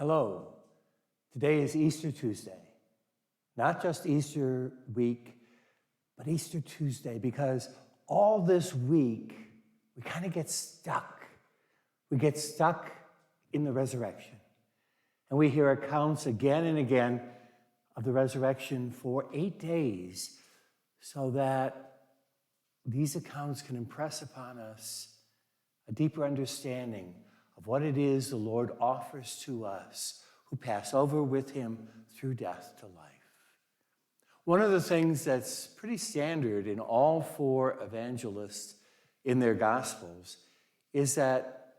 Hello. Today is Easter Tuesday. Not just Easter week, but Easter Tuesday, because all this week we kind of get stuck. We get stuck in the resurrection. And we hear accounts again and again of the resurrection for 8 days, so that these accounts can impress upon us a deeper understanding of what it is the Lord offers to us who pass over with him through death to life. One of the things that's pretty standard in all four evangelists in their Gospels is that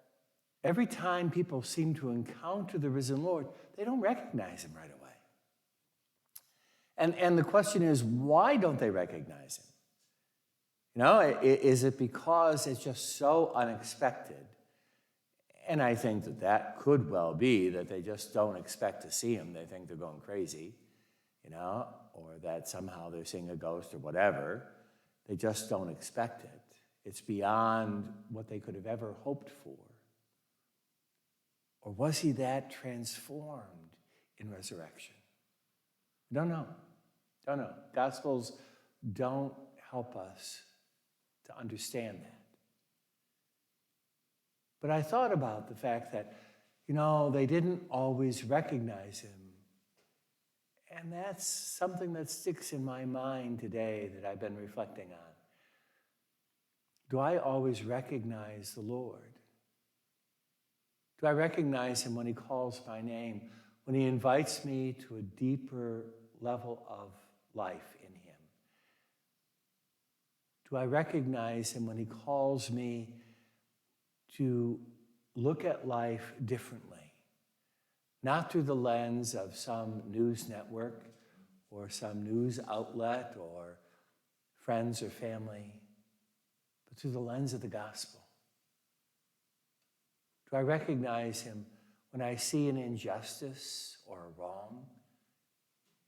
every time people seem to encounter the risen Lord, they don't recognize him right away. And the question is, why don't they recognize him? You know, is it because it's just so unexpected? And I think that could well be that they just don't expect to see him. They think they're going crazy, you know, or that somehow they're seeing a ghost or whatever. They just don't expect it. It's beyond what they could have ever hoped for. Or was he that transformed in resurrection? We don't know. Don't know. Gospels don't help us to understand that. But I thought about the fact that, you know, they didn't always recognize him. And that's something that sticks in my mind today that I've been reflecting on. Do I always recognize the Lord? Do I recognize him when he calls my name, when he invites me to a deeper level of life in him? Do I recognize him when he calls me to look at life differently? Not through the lens of some news network or some news outlet or friends or family, but through the lens of the gospel. Do I recognize him when I see an injustice or a wrong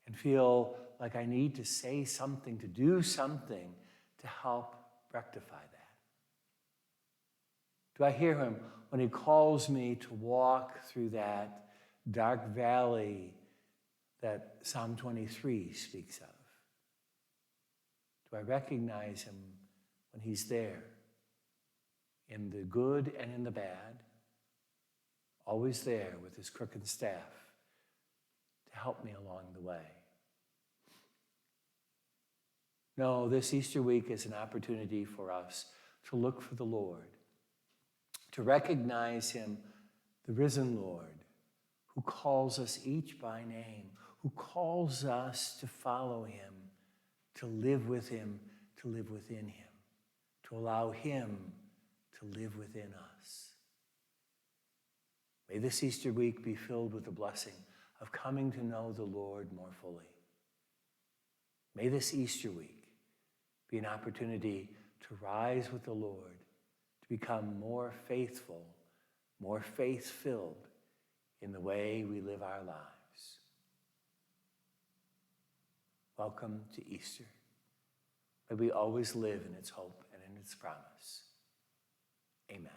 and feel like I need to say something, to do something to help rectify that? Do I hear him when he calls me to walk through that dark valley that Psalm 23 speaks of? Do I recognize him when he's there in the good and in the bad, always there with his crooked staff to help me along the way? No, this Easter week is an opportunity for us to look for the Lord, to recognize him, the risen Lord, who calls us each by name, who calls us to follow him, to live with him, to live within him, to allow him to live within us. May this Easter week be filled with the blessing of coming to know the Lord more fully. May this Easter week be an opportunity to rise with the Lord, to become more faithful, more faith-filled in the way we live our lives. Welcome to Easter. May we always live in its hope and in its promise. Amen.